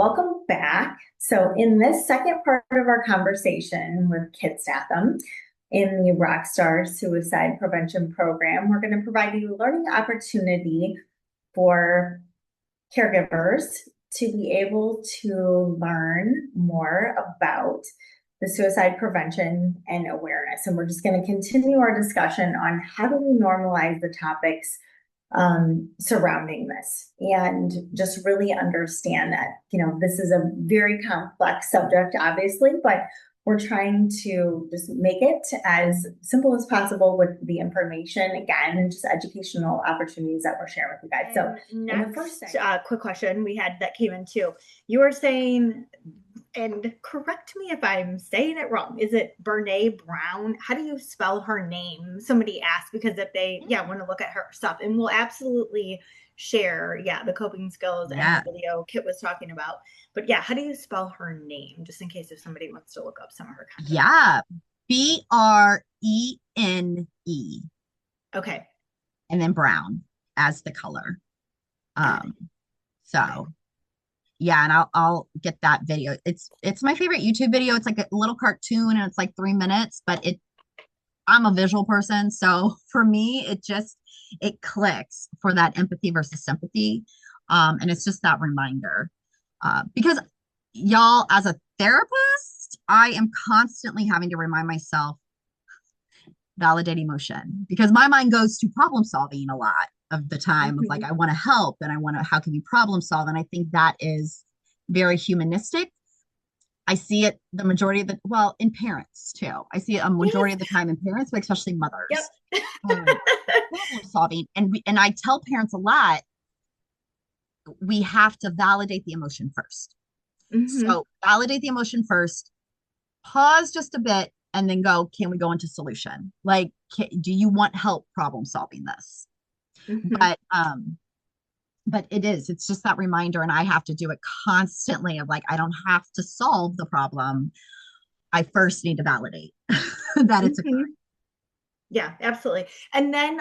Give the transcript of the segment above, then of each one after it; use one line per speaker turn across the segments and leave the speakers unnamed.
Welcome back. So, in this second part of our conversation with Keitt Stathem in the RockSTAR Suicide Prevention Program, we're going to provide you a learning opportunity for caregivers to be able to learn more about the suicide prevention and awareness. And we're just going to continue our discussion on how do we normalize the topics surrounding this and just really understand that, this is a very complex subject, obviously, but we're trying to just make it as simple as possible with the information, again, and just educational opportunities that we're sharing with you guys. So
next, the first quick question we had that came in too. You were saying, and correct me if I'm saying it wrong, is it Brene Brown? How do you spell her name? Somebody asked, because if they want to look at her stuff, and we'll absolutely share the coping skills and the video Keitt was talking about. But how do you spell her name, just in case if somebody wants to look up some of her content?
Brene.
Okay.
And then Brown as the color. And I'll get that video. It's my favorite YouTube video. It's like a little cartoon and it's like 3 minutes, but I'm a visual person. So for me, it clicks for that empathy versus sympathy. And it's just that reminder. Because y'all, as a therapist, I am constantly having to remind myself, validate emotion, because my mind goes to problem solving a lot of the time of like, I want to help and how can we problem solve? And I think that is very humanistic. I see it the majority of in parents too. I see it a majority of the time in parents, but especially mothers.
Yep.
Problem solving. And I tell parents a lot, we have to validate the emotion first. So validate the emotion first, pause just a bit, and then go, can we go into solution? Like, do you want help problem solving this? But it's just that reminder, and I have to do it constantly of like, I don't have to solve the problem. I first need to validate that it's occurring.
Yeah, absolutely. And then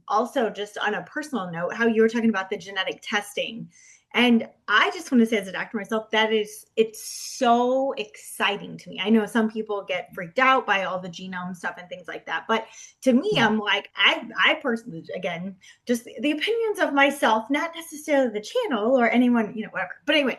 also just on a personal note, how you were talking about the genetic testing. And I just want to say as a doctor myself, it's so exciting to me. I know some people get freaked out by all the genome stuff and things like that. But to me, I'm like, I personally, again, just the opinions of myself, not necessarily the channel or anyone, whatever. But anyway,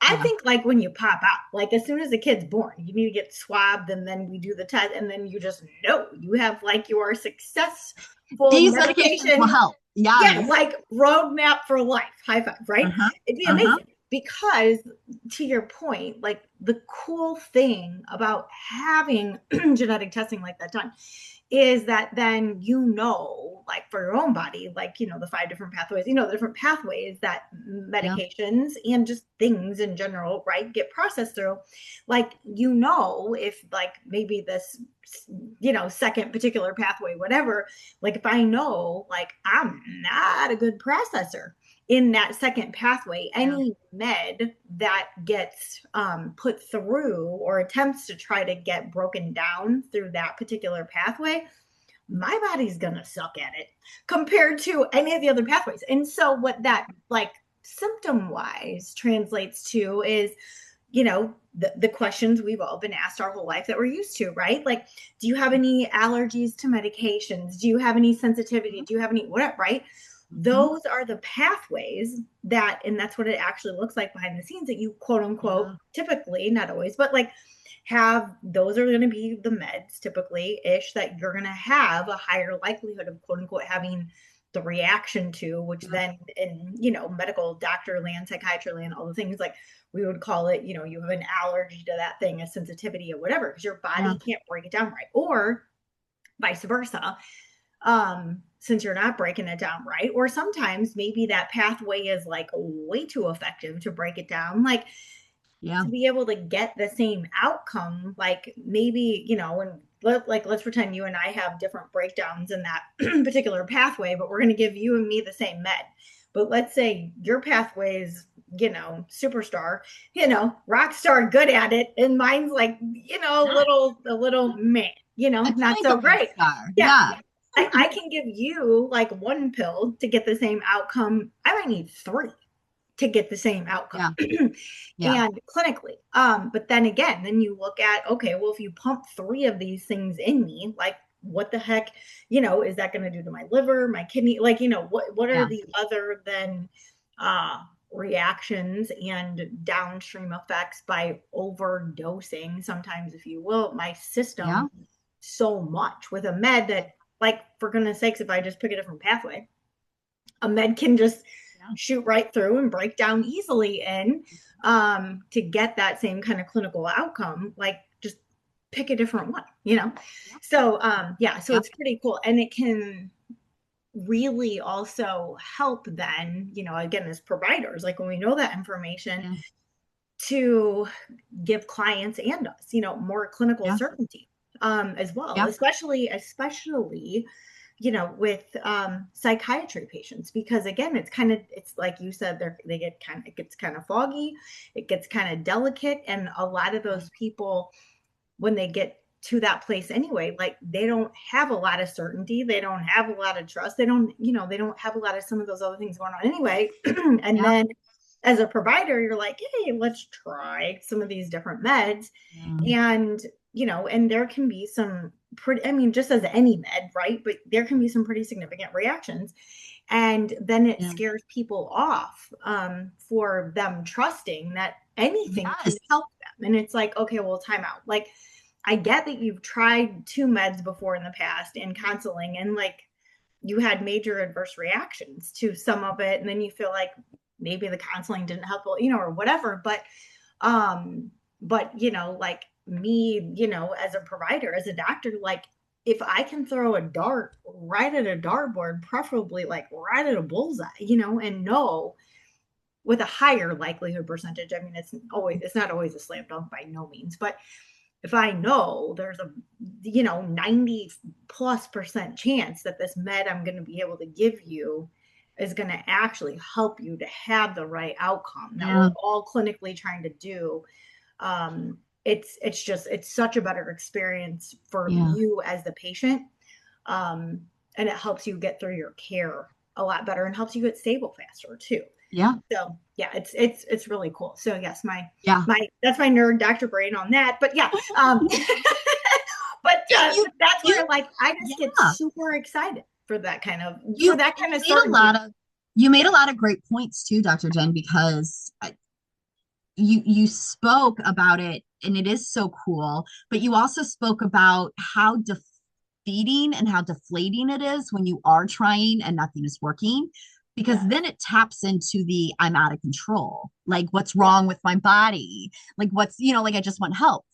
I think like when you pop out, like as soon as the kid's born, you need to get swabbed and then we do the test and then you just know you have like your successful
these medications will help.
Yeah, like roadmap for life. High five, right? It'd be amazing because to your point, like the cool thing about having genetic testing like that done is that then like for your own body, like, the 5 different pathways, the different pathways that medications and just things in general, right, get processed through. Like, if like maybe this, second particular pathway, whatever, like if I know, like I'm not a good processor in that second pathway, any med that gets put through or attempts to try to get broken down through that particular pathway, my body's gonna suck at it compared to any of the other pathways. And so what that like symptom wise translates to is, the questions we've all been asked our whole life that we're used to, right? Like, do you have any allergies to medications? Do you have any sensitivity? Do you have any whatever, right? Those are the pathways and that's what it actually looks like behind the scenes that you quote unquote, typically, not always, but like those are going to be the meds typically ish that you're going to have a higher likelihood of quote unquote having the reaction to, which then in, medical doctor land, psychiatry land, all the things like we would call it, you have an allergy to that thing, a sensitivity or whatever, because your body can't break it down right, or vice versa. Since you're not breaking it down right, or sometimes maybe that pathway is like way too effective to break it down, like to be able to get the same outcome, like maybe, and let's pretend you and I have different breakdowns in that particular pathway, but we're going to give you and me the same med. But let's say your pathway is, superstar, rock star, good at it, and mine's like, a little meh, not so great. I can give you like one pill to get the same outcome. I might need 3. to get the same outcome.
Yeah.
And clinically. But then again, then you look at, okay, well, if you pump 3 of these things in me, like what the heck, is that going to do to my liver, my kidney? Like, what are the other than reactions and downstream effects by overdosing, sometimes, if you will, my system so much with a med that, like, for goodness sakes, if I just pick a different pathway, a med can just shoot right through and break down easily in to get that same kind of clinical outcome. Like, just pick a different one, So so it's pretty cool. And it can really also help then, again, as providers, like when we know that information, to give clients and us, more clinical certainty as well, especially with psychiatry patients, because again, it's like you said, it gets kind of foggy, it gets kind of delicate. And a lot of those people, when they get to that place anyway, like they don't have a lot of certainty, they don't have a lot of trust, they don't have a lot of some of those other things going on anyway. And then as a provider, you're like, hey, let's try some of these different meds. And and there can be some just as any med, right? But there can be some pretty significant reactions. And then it scares people off for them trusting that anything can help them. And it's like, okay, well, time out. Like, I get that you've tried 2 meds before in the past and counseling, and like you had major adverse reactions to some of it. And then you feel like maybe the counseling didn't help, or whatever. But like me, as a provider, as a doctor, like if I can throw a dart right at a dartboard, preferably like right at a bullseye, and know with a higher likelihood percentage. I mean, it's not always a slam dunk by no means, but if I know there's a 90+% chance that this med I'm going to be able to give you is going to actually help you to have the right outcome that we're all clinically trying to do. It's such a better experience for you as the patient. And it helps you get through your care a lot better and helps you get stable faster too. So it's really cool. So yes, that's my nerd doctor brain on that. But that's where like I just get super excited for that kind of
you made a lot of great points too, Dr. Jen, because you spoke about it, and it is so cool, but you also spoke about how defeating and how deflating it is when you are trying and nothing is working, because then it taps into the I'm out of control, like what's wrong with my body, like what's like I just want help.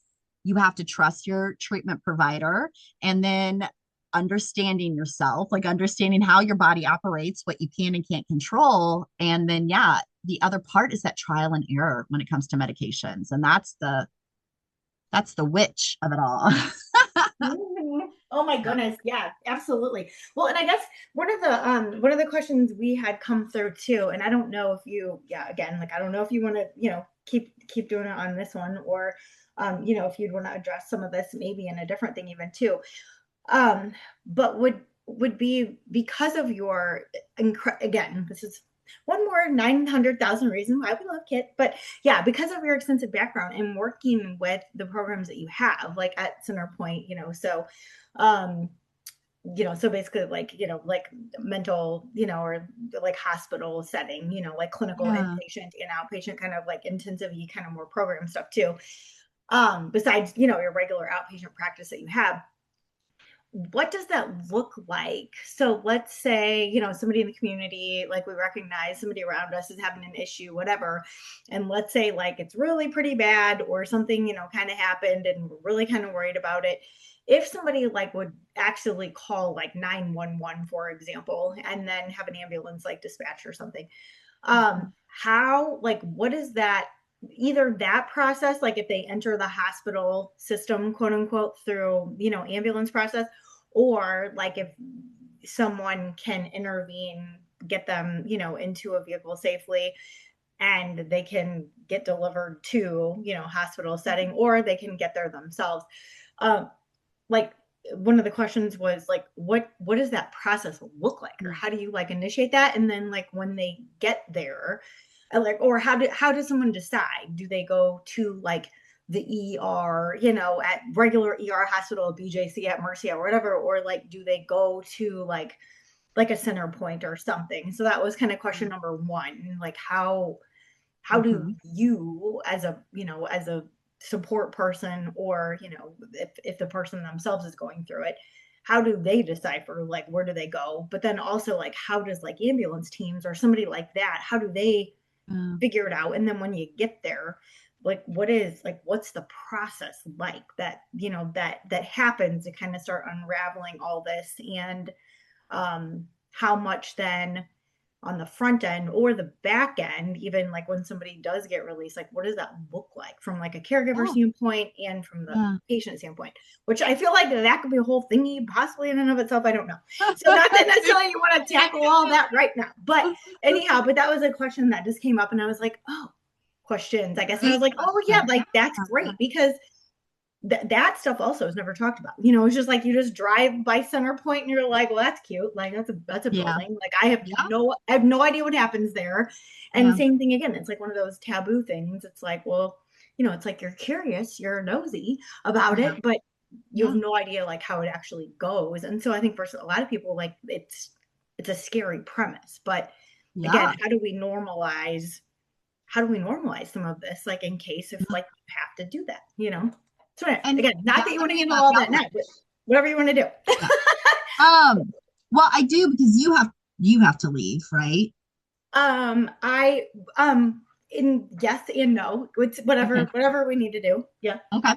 You have to trust your treatment provider, and then understanding yourself, like understanding how your body operates, what you can and can't control. And then the other part is that trial and error when it comes to medications, and that's the witch of it all.
Oh my goodness. Yeah, absolutely. Well, and I guess one of the questions we had come through too, and I don't know if you, again, like, I don't know if you want to, keep doing it on this one, or, if you'd want to address some of this, maybe in a different thing even too. But would be because of your, again, this is one more 900,000 reasons why we love Keitt, but because of your extensive background and working with the programs that you have, like at Centerpoint, so, so basically like, like mental, or like hospital setting, like clinical inpatient and outpatient, kind of like intensive, kind of more program stuff too. Besides, your regular outpatient practice that you have. What does that look like? So let's say, somebody in the community, like we recognize somebody around us is having an issue, whatever. And let's say like it's really pretty bad, or something, kind of happened and we're really kind of worried about it. If somebody like would actually call like 911, for example, and then have an ambulance like dispatched or something, what is that? Either that process, like if they enter the hospital system, quote unquote, through, ambulance process, or like if someone can intervene, get them, into a vehicle safely, and they can get delivered to, hospital setting, or they can get there themselves. Like one of the questions was like, what does that process look like, or how do you like initiate that? And then like when they get there, Like, or how does someone decide? Do they go to like the ER, at regular ER hospital, BJC, at Mercy, or whatever, or like do they go to like a center point or something? So that was kind of question number one. Like how do you as a support person, or if the person themselves is going through it, how do they decipher like where do they go? But then also like how does like ambulance teams or somebody like that, how do they figure it out? And then when you get there, like what's the process like that that happens to kind of start unraveling all this? And how much then on the front end or the back end, even like when somebody does get released, like what does that look like from like a caregiver standpoint and from the patient standpoint, which I feel like that could be a whole thingy possibly in and of itself. I don't know. So not that necessarily you want to tackle all that right now, but anyhow, but that was a question that just came up and I was like, oh, questions, I guess. And I was like, oh yeah, like that's great, because that stuff also is never talked about. It's just like you just drive by Center Point and you're like, well, that's cute. Like that's a building. Like I have no idea what happens there. And same thing again. It's like one of those taboo things. It's like, well, it's like you're curious, you're nosy about it, but you have no idea like how it actually goes. And so I think for a lot of people, like it's a scary premise. But again, how do we normalize some of this, like in case if like you have to do that, So and again, not that you want to handle all that now, but whatever you want to do.
Well, I do, because you have to leave, right?
I in yes and no. It's whatever we need to do. Yeah.
Okay.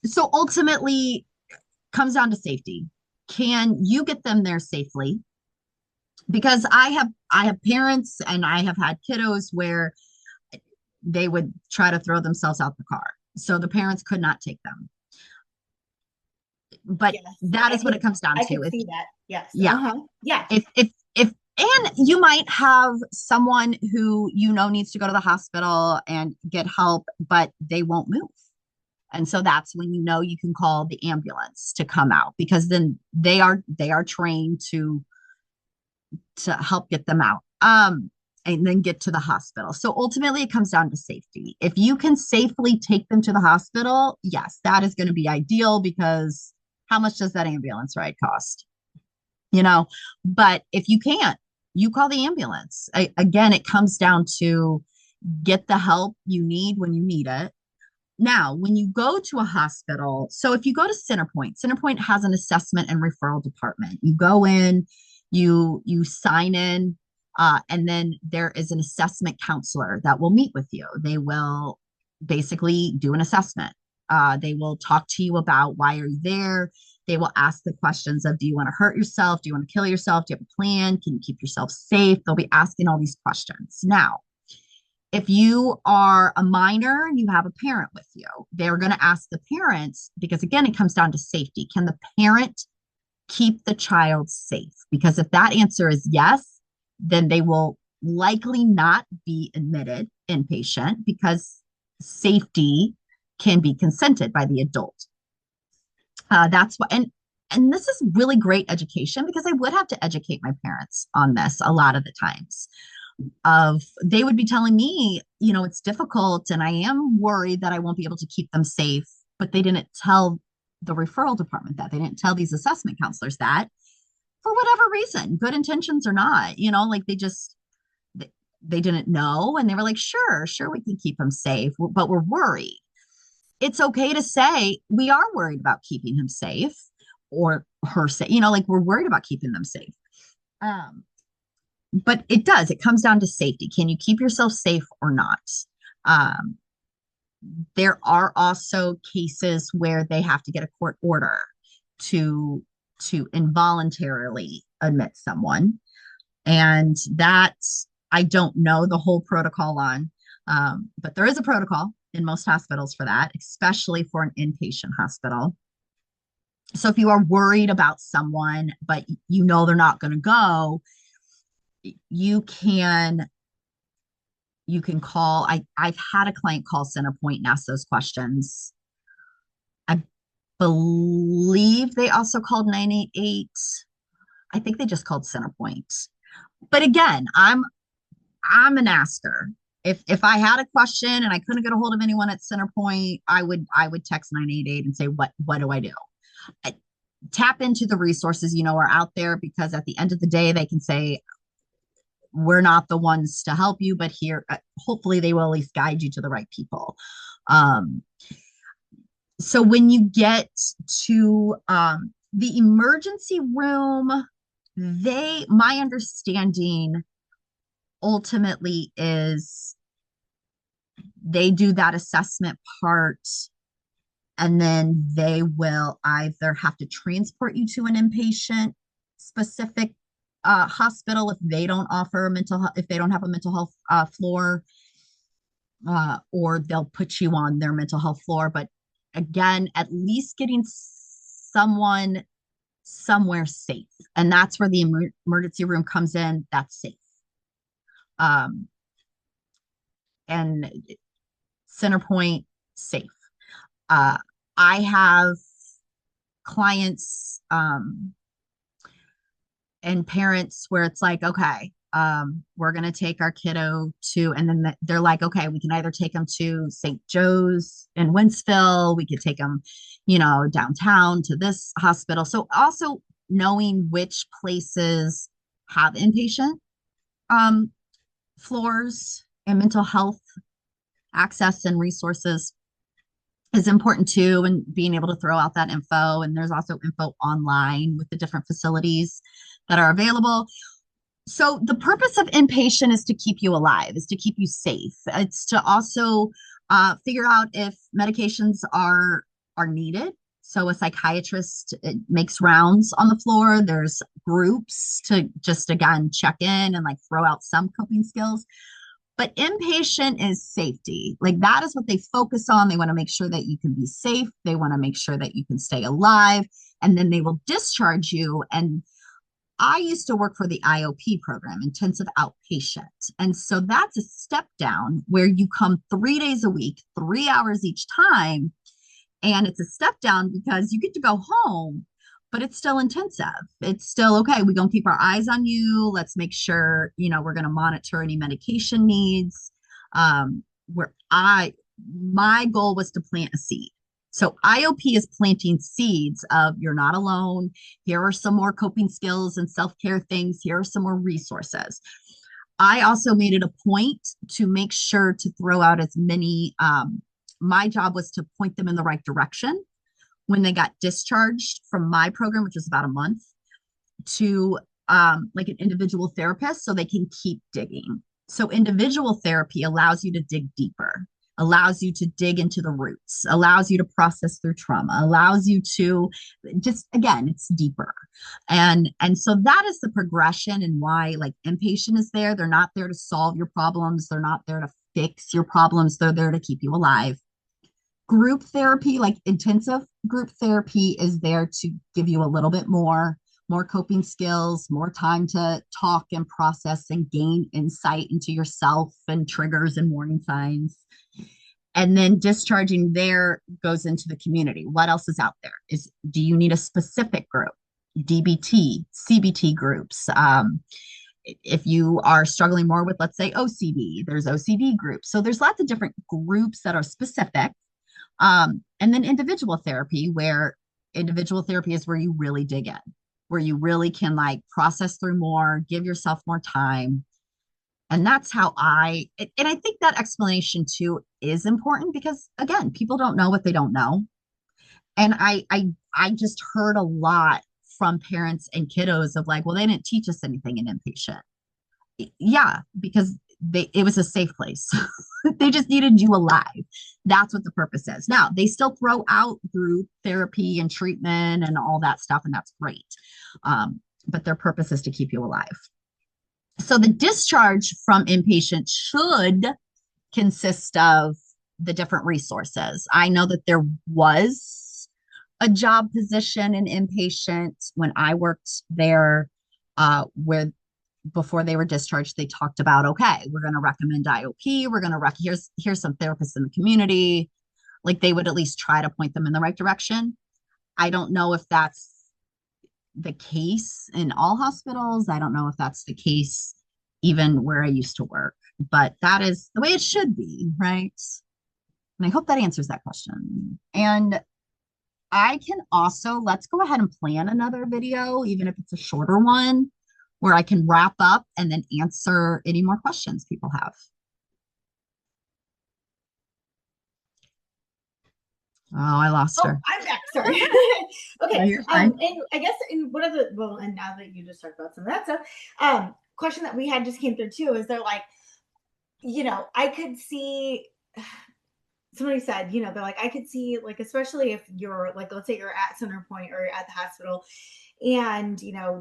So ultimately comes down to safety. Can you get them there safely? Because I have parents and I have had kiddos where they would try to throw themselves out the car. So the parents could not take them. But that is what it comes down to.
I can see that. Yes.
Yeah. Yeah. If and you might have someone who needs to go to the hospital and get help, but they won't move. And so that's when you can call the ambulance to come out, because then they are trained to help get them out. And then get to the hospital. So ultimately it comes down to safety. If you can safely take them to the hospital, yes, that is going to be ideal, because how much does that ambulance ride cost? But if you can't, you call the ambulance. Again, it comes down to get the help you need when you need it. Now, when you go to a hospital, so if you go to Centerpoint has an assessment and referral department. You go in, you sign in, and then there is an assessment counselor that will meet with you. They will basically do an assessment. They will talk to you about why are you there. They will ask the questions of, do you want to hurt yourself? Do you want to kill yourself? Do you have a plan? Can you keep yourself safe? They'll be asking all these questions. Now, if you are a minor and you have a parent with you, they're going to ask the parents, because again, it comes down to safety. Can the parent keep the child safe? Because if that answer is yes, then they will likely not be admitted inpatient, because safety can be consented by the adult. That's what, and this is really great education, because I would have to educate my parents on this a lot of the times. They would be telling me, it's difficult and I am worried that I won't be able to keep them safe, but they didn't tell the referral department that. They didn't tell these assessment counselors that, for whatever reason, good intentions or not, like they didn't know. And they were like, sure, we can keep them safe, but we're worried. It's okay to say we are worried about keeping him safe or her safe, like we're worried about keeping them safe. But it comes down to safety. Can you keep yourself safe or not? There are also cases where they have to get a court order to involuntarily admit someone. And that I don't know the whole protocol on, but there is a protocol in most hospitals for that, especially for an inpatient hospital. So if you are worried about someone, but they're not going to go, you can call. I've had a client call Centerpoint and ask those questions. I believe they also called 988. I think they just called Centerpoint. But again, I'm I'm an asker. If I had a question and I couldn't get a hold of anyone at Centerpoint, I would text 988 and say, what do I do? I, Tap into the resources are out there, because at the end of the day, they can say, we're not the ones to help you, but here, hopefully they will at least guide you to the right people. So when you get to the emergency room, my understanding ultimately is they do that assessment part, and then they will either have to transport you to an inpatient specific hospital if they don't offer if they don't have a mental health floor, or they'll put you on their mental health floor. But again, at least getting someone somewhere safe, and that's where the emergency room comes in. That's safe. And Centerpoint, safe. I have clients and parents where it's like, okay, we're going to take our kiddo to, and then they're like, okay, we can either take them to St. Joe's in Wentzville, we could take them, downtown to this hospital. So also knowing which places have inpatient floors and mental health access and resources is important too, and being able to throw out that info. And there's also info online with the different facilities that are available. So the purpose of inpatient is to keep you alive, is to keep you safe. It's to also figure out if medications are needed. So a psychiatrist makes rounds on the floor. There's groups to just, again, check in and like throw out some coping skills. But inpatient is safety. Like that is what they focus on. They want to make sure that you can be safe. They want to make sure that you can stay alive, and then they will discharge you. And I used to work for the IOP program, intensive outpatient. And so that's a step down where you come 3 days a week, 3 hours each time. And it's a step down because you get to go home, but it's still intensive. It's still, okay, we're going to keep our eyes on you. Let's make sure, we're going to monitor any medication needs. My goal was to plant a seed. So IOP is planting seeds of, you're not alone. Here are some more coping skills and self-care things. Here are some more resources. I also made it a point to make sure to throw out as many, my job was to point them in the right direction when they got discharged from my program, which was about a month, to like an individual therapist so they can keep digging. So individual therapy allows you to dig deeper, allows you to dig into the roots, allows you to process through trauma, allows you to just, again, it's deeper. And so that is the progression, and why like inpatient is there. They're not there to solve your problems. They're not there to fix your problems. They're there to keep you alive. Group therapy, like intensive group therapy, is there to give you a little bit more coping skills, more time to talk and process and gain insight into yourself and triggers and warning signs. And then discharging there goes into the community. What else is out there? Do you need a specific group? DBT, CBT groups. If you are struggling more with, let's say, OCD, there's OCD groups. So there's lots of different groups that are specific. And then individual therapy is where you really dig in, where you really can like process through more, give yourself more time. And that's how and I think that explanation too is important, because again, people don't know what they don't know. And I just heard a lot from parents and kiddos of like, well, they didn't teach us anything in inpatient. Yeah, because it was a safe place. They just needed you alive. That's what the purpose is. Now, they still throw out group therapy and treatment and all that stuff, and that's great. But their purpose is to keep you alive. So the discharge from inpatient should consist of the different resources. I know that there was a job position in inpatient when I worked there, where before they were discharged, they talked about, okay, we're going to recommend IOP. We're going to here's some therapists in the community. Like they would at least try to point them in the right direction. I don't know if that's the case in all hospitals. I don't know if that's the case even where I used to work. But that is the way it should be, right? And I hope that answers that question. And I can also, let's go ahead and plan another video, even if it's a shorter one, where I can wrap up and then answer any more questions people have. Oh, I lost her.
I'm back. Sorry. Okay.
No, you're fine.
And I guess in one of the, well, and now that you just talked about some of that stuff, question that we had just came through too, is they're like, I could see, somebody said, they're like, I could see, like, especially if you're like, let's say you're at Centerpoint or you're at the hospital, and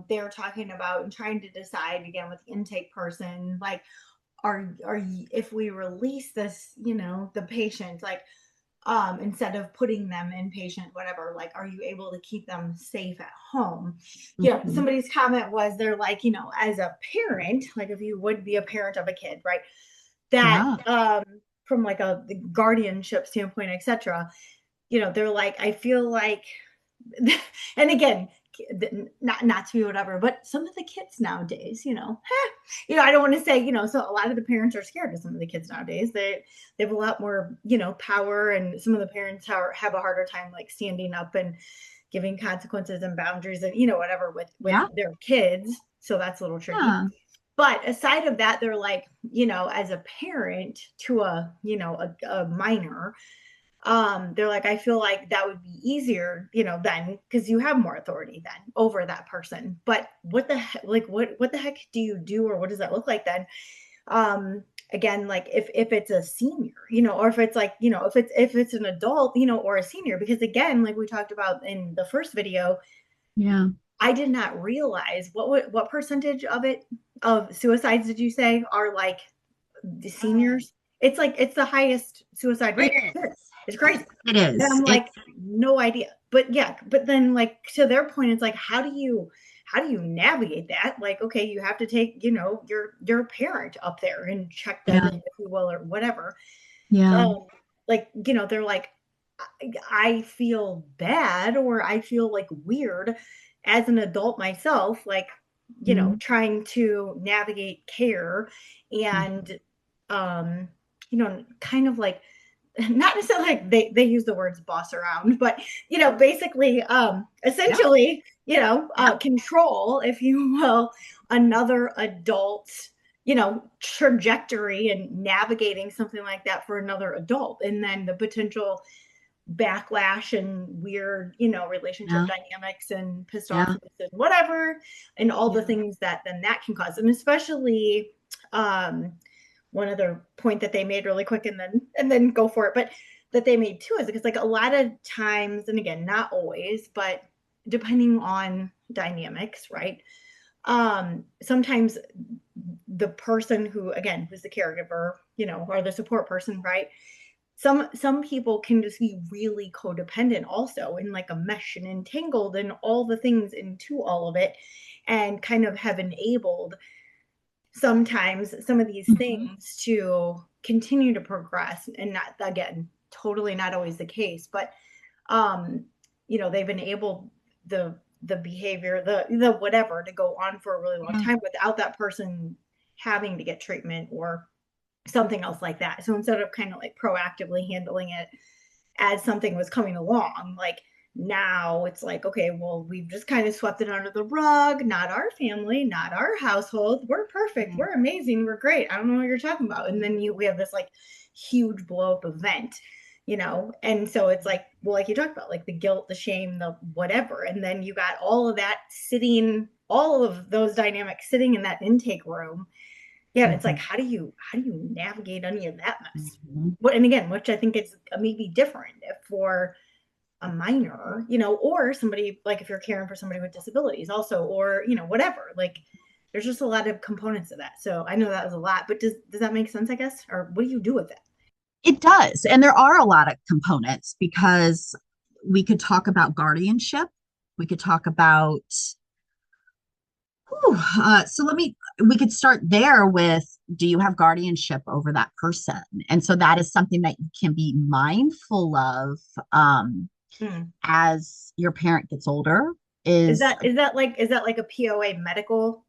they're talking about and trying to decide again with the intake person, like, are you, if we release this, the patient, like, instead of putting them inpatient, whatever, like, are you able to keep them safe at home? Somebody's comment was, they're like, as a parent, like if you would be a parent of a kid, right, that from like a guardianship standpoint, etc., they're like, I feel like, and again, not to be whatever, but some of the kids nowadays, I don't want to say, so a lot of the parents are scared of some of the kids nowadays. They have a lot more, power, and some of the parents have a harder time like standing up and giving consequences and boundaries and, whatever with their kids. So that's a little tricky. Yeah. But aside of that, they're like, as a parent to a minor, they're like, I feel like that would be easier, then, because you have more authority then over that person. But what the heck, like, what the heck do you do, or what does that look like then? Again, like if it's a senior, or if it's like, if it's an adult, or a senior, because again, like we talked about in the first video, I did not realize what percentage of suicides did you say are like the seniors? It's like, it's the highest suicide rate. It's crazy.
It is.
And I'm like, no idea. But then like, to their point, it's like, how do you navigate that? Like, okay, you have to take, your parent up there and check them, if you will, or whatever. Like, they're like, I feel bad, or I feel like weird as an adult myself, like, trying to navigate care and, kind of like, not necessarily like they use the words boss around, but, basically, essentially, control, if you will, another adult's, trajectory and navigating something like that for another adult. And then the potential backlash and weird, relationship dynamics and pissed off and whatever, and all the things that then that can cause. And especially, one other point that they made really quick, and then go for it, but that they made too, is because like a lot of times, and again, not always, but depending on dynamics, right? Sometimes the person who, again, who's the caregiver, or the support person, right? Some people can just be really codependent also, in like a mesh and entangled and all the things into all of it, and kind of have enabled sometimes some of these things to continue to progress. And not, again, totally not always the case, but they've enabled the behavior, the whatever, to go on for a really long time without that person having to get treatment or something else like that. So instead of kind of like proactively handling it as something was coming along, like, now it's like, okay, well, we've just kind of swept it under the rug. Not our family, not our household. We're perfect. We're amazing. We're great. I don't know what you're talking about. And then we have this like huge blow up event, and so it's like, well, like you talked about, like the guilt, the shame, the whatever. And then you got all of that sitting, all of those dynamics sitting in that intake room. It's like, how do you navigate any of that mess? And again, which I think is maybe different for a minor, or somebody, like if you're caring for somebody with disabilities also, or, whatever, like there's just a lot of components of that. So I know that was a lot, but does that make sense, I guess? Or what do you do with it?
It does. And there are a lot of components, because we could talk about guardianship. We could talk about, we could start there with, do you have guardianship over that person? And so that is something that you can be mindful of, as your parent gets older.
Is that like a POA medical,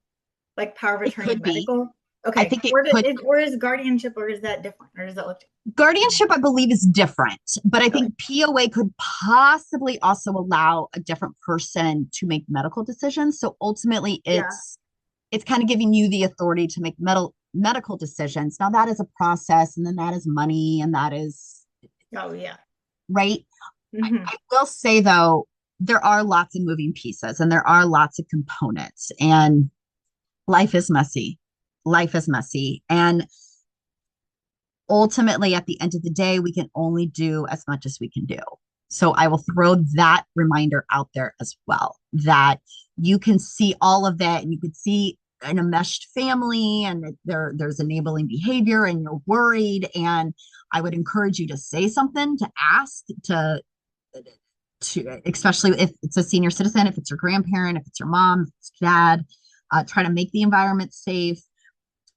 like power of attorney medical? Okay.
I think it could.
Or is guardianship, or is that different? Or does that look different?
Guardianship, I believe, is different, but I think POA could possibly also allow a different person to make medical decisions. So ultimately, it's kind of giving you the authority to make medical decisions. Now that is a process, and then that is money, and that is right. I will say though, there are lots of moving pieces, and there are lots of components, and life is messy. Life is messy, and ultimately, at the end of the day, we can only do as much as we can do. So I will throw that reminder out there as well, that you can see all of that, and you can see an enmeshed family, and there's enabling behavior, and you're worried. And I would encourage you to say something, to ask, to especially if it's a senior citizen, if it's your grandparent, if it's your mom, if it's dad, try to make the environment safe.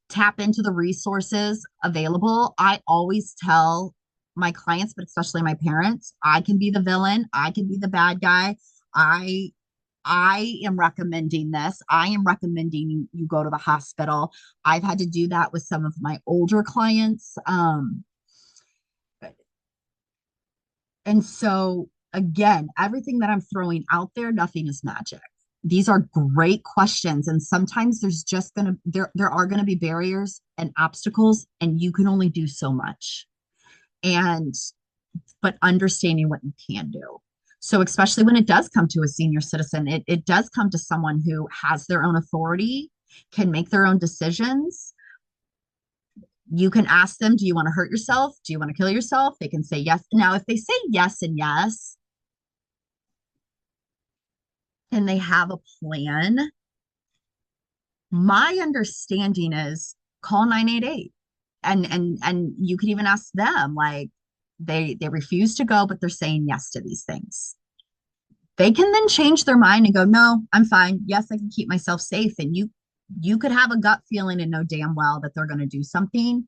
Tap into the resources available. I always tell my clients, but especially my parents, I can be the villain. I can be the bad guy. I am recommending this. I am recommending you go to the hospital. I've had to do that with some of my older clients. And so again, everything that I'm throwing out there, nothing is magic. These are great questions, and sometimes there are gonna be barriers and obstacles, and you can only do so much. But understanding what you can do. So especially when it does come to a senior citizen, it does come to someone who has their own authority, can make their own decisions. You can ask them, do you want to hurt yourself? Do you want to kill yourself? They can say yes. Now, if they say yes and yes, and they have a plan, my understanding is call 988. And you could even ask them, like, they refuse to go, but they're saying yes to these things. They can then change their mind and go, no, I'm fine. Yes, I can keep myself safe. And you could have a gut feeling and know damn well that they're going to do something.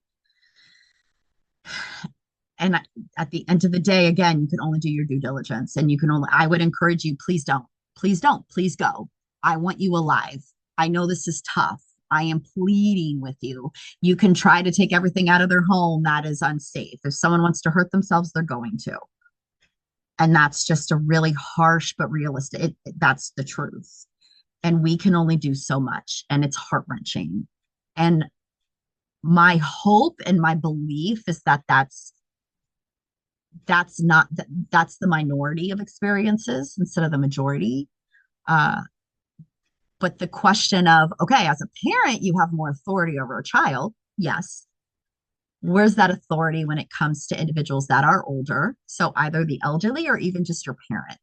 And at the end of the day, again, you can only do your due diligence, and I would encourage you, please don't, please go. I want you alive. I know this is tough. I am pleading with you. You can try to take everything out of their home. That is unsafe. If someone wants to hurt themselves, they're going to. And that's just a really harsh, but realistic, that's the truth. And we can only do so much, and it's heart-wrenching. And my hope and my belief is that that's the minority of experiences instead of the majority. But the question of, okay, as a parent, you have more authority over a child. Yes. Where's that authority when it comes to individuals that are older? So either the elderly or even just your parent.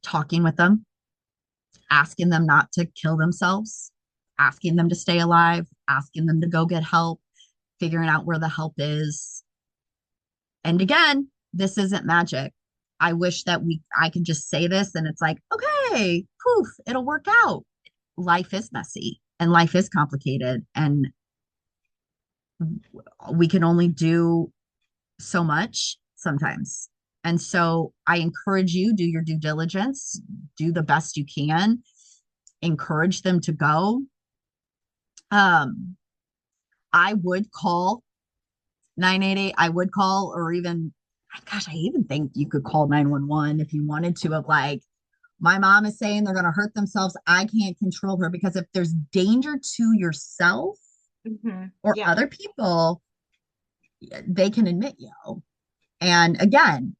Talking with them, asking them not to kill themselves, asking them to stay alive, asking them to go get help, figuring out where the help is. And again, this isn't magic. I wish that I could just say this and it's like, okay, poof, it'll work out. Life is messy and life is complicated, and we can only do so much sometimes. And so I encourage you, do your due diligence, do the best you can, encourage them to go. I would call 988. I would call, or even, gosh, I even think you could call 911 if you wanted to, of like, my mom is saying they're going to hurt themselves. I can't control her. Because if there's danger to yourself or other people, they can admit you. And again,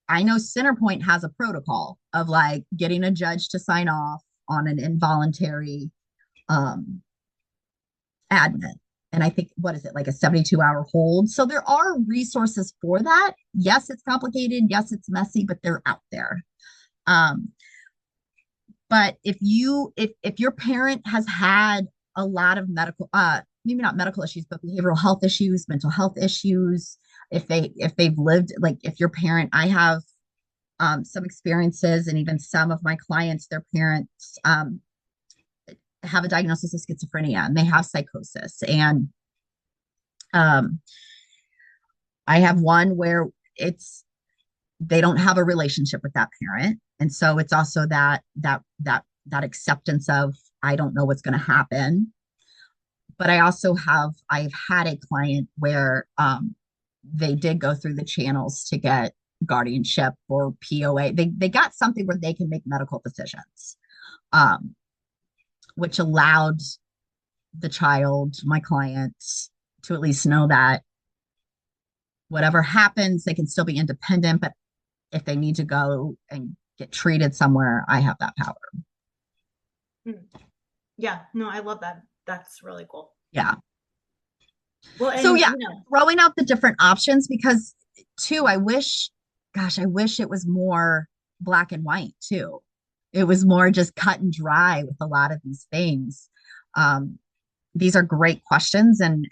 I know Centerpoint has a protocol of like getting a judge to sign off on an involuntary admit. And I think, what is it, like a 72-hour hold? So there are resources for that. Yes, it's complicated. Yes, it's messy, but they're out there. But if your parent has had a lot of medical, maybe not medical issues, but behavioral health issues, mental health issues, if they've lived, like if your parent, I have some experiences, and even some of my clients, their parents have a diagnosis of schizophrenia, and they have psychosis. And I have one where they don't have a relationship with that parent. And so it's also that acceptance of, I don't know what's going to happen. But I've had a client where they did go through the channels to get guardianship or POA. They got something where they can make medical decisions, um, which allowed the child, my clients, to at least know that whatever happens, they can still be independent. But if they need to go and get treated somewhere, I have that power.
Yeah, no, I love that. That's really cool.
Yeah.
Well, and
So yeah, throwing out the different options because too, I wish it was more black and white too. It was more just cut and dry with a lot of these things. Um, these are great questions and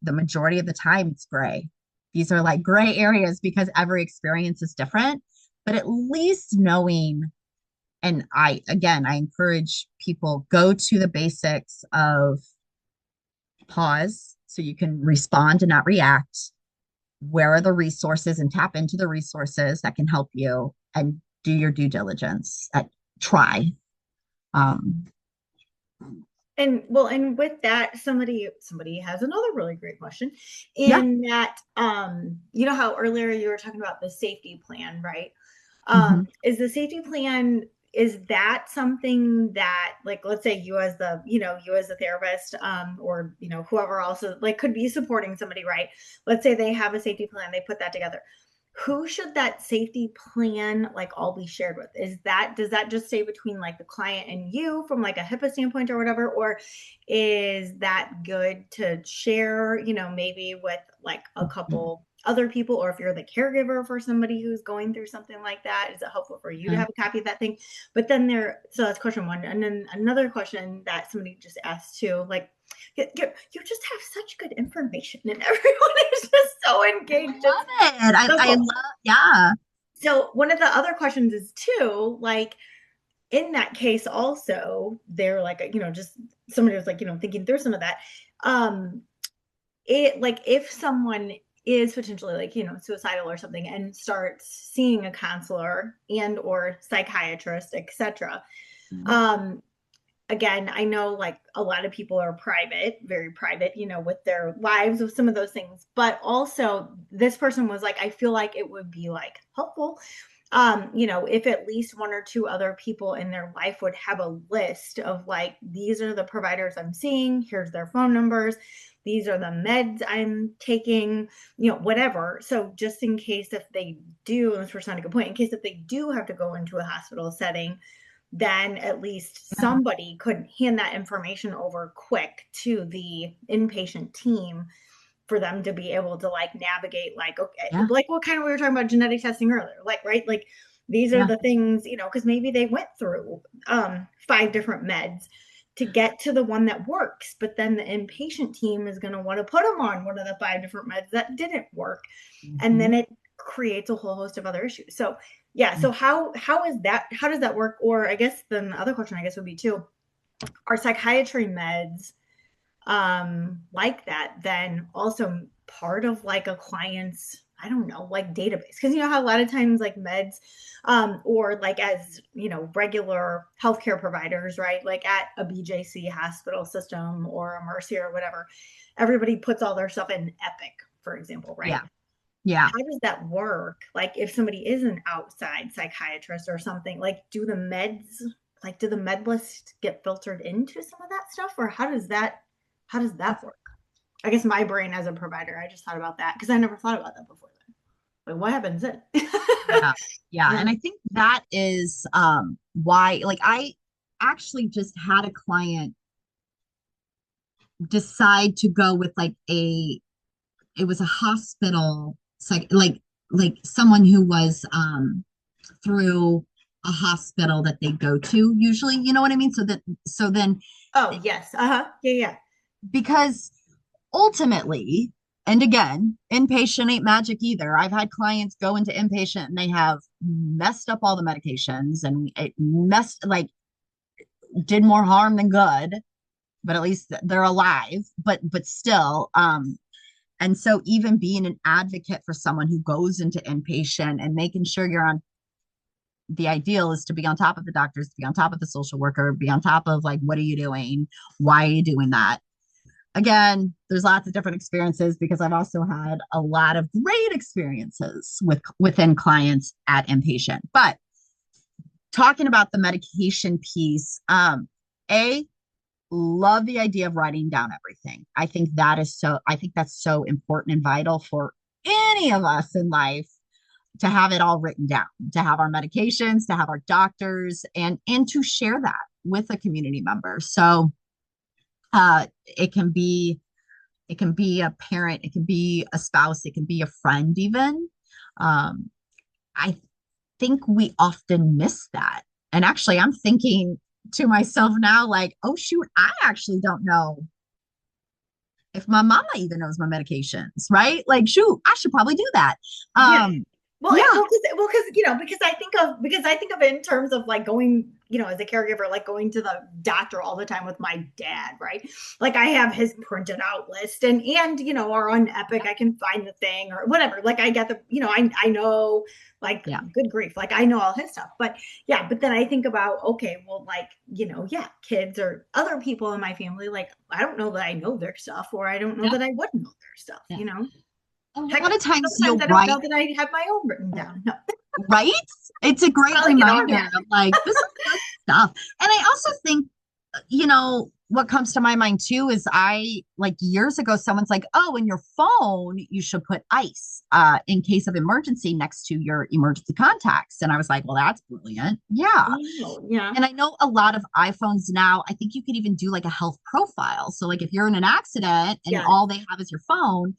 the majority of the time it's gray. These are like gray areas because every experience is different, but at least knowing, and I encourage people go to the basics of pause so you can respond and not react. Where are the resources and tap into the resources that can help you and do your due diligence at try. Um,
and with that, somebody has another really great question in that, you know how earlier you were talking about the safety plan, right? Is the safety plan, is that something that, like, let's say you as the, you as a therapist, or, whoever also like could be supporting somebody, right? Let's say they have a safety plan, they put that together. Who should that safety plan like all be shared with? Does that just stay between like the client and you from like a HIPAA standpoint or whatever? Or is that good to share, maybe with like a couple other people, or if you're the caregiver for somebody who's going through something like that, is it helpful for you to have a copy of that thing? But then so that's question one. And then another question that somebody just asked too, like, you just have such good information and everyone is just so engaged.
I love, yeah.
So one of the other questions is too, like, in that case also, they're like, just somebody was like, thinking through some of that. It like if someone is potentially like, suicidal or something and starts seeing a counselor and or psychiatrist, etc. Again, I know like a lot of people are private, very private, with their lives, with some of those things. But also this person was like, I feel like it would be like helpful, if at least one or two other people in their life would have a list of like, these are the providers I'm seeing, here's their phone numbers, these are the meds I'm taking, whatever. So just in case if they do, and this person had a good point, in case if they do have to go into a hospital setting, then at least somebody could hand that information over quick to the inpatient team for them to be able to like navigate, like, okay, like what kind of, we were talking about genetic testing earlier, like, right? Like these are the things, because maybe they went through 5 different meds to get to the one that works, but then the inpatient team is going to want to put them on one of the 5 different meds that didn't work. And then it creates a whole host of other issues. So yeah. So how does that work? Or I guess then the other question I guess would be too, are psychiatry meds like that then also part of like a client's, I don't know, like database? Because how a lot of times like meds, or like as regular healthcare providers, right? Like at a BJC hospital system or a Mercy or whatever, everybody puts all their stuff in Epic, for example, right?
Yeah.
How does that work? Like if somebody is an outside psychiatrist or something, like do the med list get filtered into some of that stuff? Or how does that work? I guess my brain as a provider, I just thought about that because I never thought about that before then. Like what happens then?
Yeah. And I think that is why, like, I actually just had a client decide to go with like it was a hospital like someone who was through a hospital that they go to usually, you know what I mean? So then
oh yes, yeah.
Because ultimately, and again, inpatient ain't magic either. I've had clients go into inpatient and they have messed up all the medications and it did more harm than good, but at least they're alive, but still, and so even being an advocate for someone who goes into inpatient and making sure you're on the ideal is to be on top of the doctors, to be on top of the social worker, be on top of like, what are you doing? Why are you doing that? Again, there's lots of different experiences because I've also had a lot of great experiences within clients at inpatient. But talking about the medication piece, a love the idea of writing down everything. I think that's so important and vital for any of us in life to have it all written down, to have our medications, to have our doctors, and to share that with a community member. So it can be a parent, it can be a spouse, it can be a friend even. I think we often miss that. And actually, I'm thinking to myself now, like, oh shoot, I actually don't know if my mama even knows my medications, right? Like, shoot, I should probably do that.
Yeah. Well, yeah. Because I think of it in terms of like going, as a caregiver, like going to the doctor all the time with my dad, right? Like I have his printed out list and or on Epic, I can find the thing or whatever. Like I get I know, like, good grief, like I know all his stuff. But then I think about, okay, well, like, kids or other people in my family, like I don't know that I know their stuff, or I don't know that I wouldn't know their stuff,
A lot of times
I don't know that I have my own written down. No.
Right? It's a great reminder of like, this is good stuff. And I also think, what comes to my mind too is like years ago, someone's like, oh, in your phone, you should put ice in case of emergency next to your emergency contacts. And I was like, well, that's brilliant. Yeah.
Oh, yeah.
And I know a lot of iPhones now, I think you could even do like a health profile. So like if you're in an accident and all they have is your phone.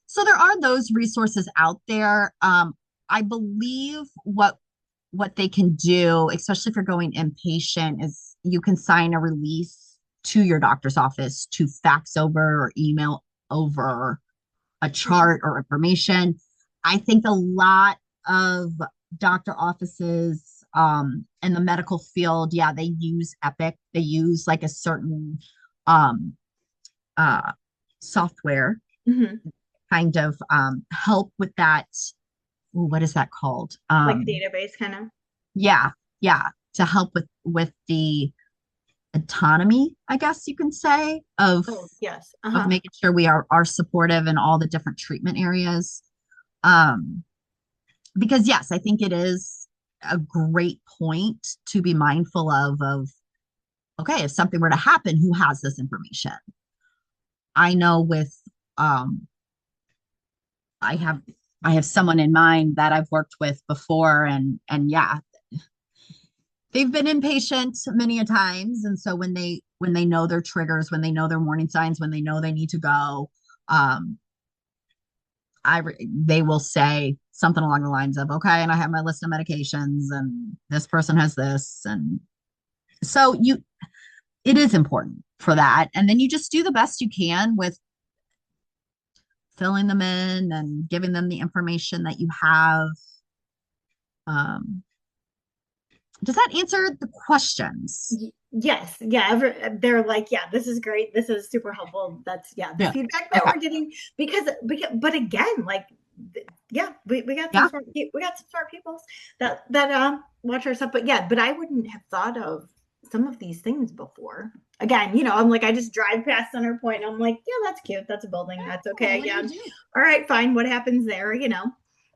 So there are those resources out there. I believe what they can do, especially if you're going inpatient, is you can sign a release to your doctor's office to fax over or email over a chart or information. I think a lot of doctor offices in the medical field, they use Epic. They use like a certain software.
Mm-hmm.
Kind of help with that. Ooh, what is that called?
Like database kind of.
Yeah, to help with the autonomy, I guess you can say, of of making sure we are supportive in all the different treatment areas. Because yes, I think it is a great point to be mindful of okay, if something were to happen, who has this information? I know with I have someone in mind that I've worked with before, and they've been inpatient many a times. And so when they know their triggers, when they know their warning signs, when they know they need to go, they will say something along the lines of, okay, and I have my list of medications and this person has this. And so it is important for that. And then you just do the best you can with filling them in and giving them the information that you have. Does that answer the questions?
Yes. Yeah. They're like, this is great. This is super helpful. That's the feedback that we're getting because, but again, like, we got some smart people that watch our stuff, but I wouldn't have thought of some of these things before. Again, I'm like, I just drive past Center Point and I'm like, that's cute. That's a building. That's okay. Yeah. All right, fine. What happens there?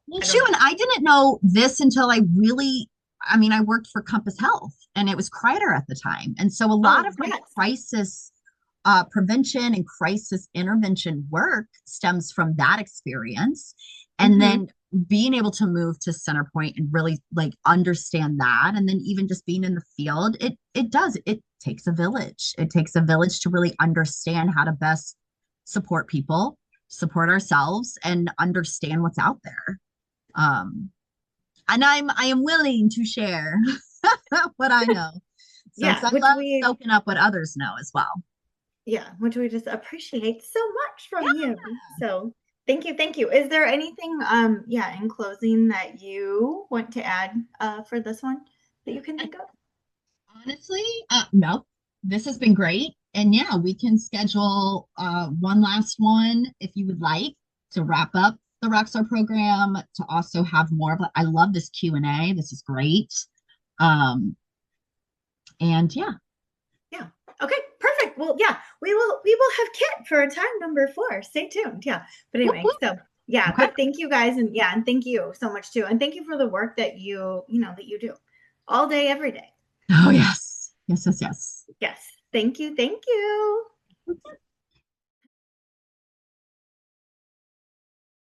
Well, shoot, and I didn't know this until I worked for Compass Health and it was Kreider at the time. And so a lot of my crisis prevention and crisis intervention work stems from that experience. And then being able to move to Center Point and really like understand that. And then even just being in the field, it takes a village. It takes a village to really understand how to best support people, support ourselves, and understand what's out there. And I am willing to share what I know. So I love soaking up what others know as well.
Yeah, which we just appreciate so much from you. So thank you. Is there anything in closing that you want to add for this one that you can think of?
Honestly, no. This has been great. And we can schedule one last one if you would like to wrap up the RockSTAR program to also have more of I love this Q&A. This is great. And yeah.
Yeah. Okay, perfect. Well, yeah, we will have Keitt for a time number 4. Stay tuned. Yeah. But anyway, so yeah,
okay.
But thank you guys. And yeah, and thank you so much too. And thank you for the work that that you do all day, every day.
Oh, yes. Yes, yes, yes.
Yes. Thank you. Thank you.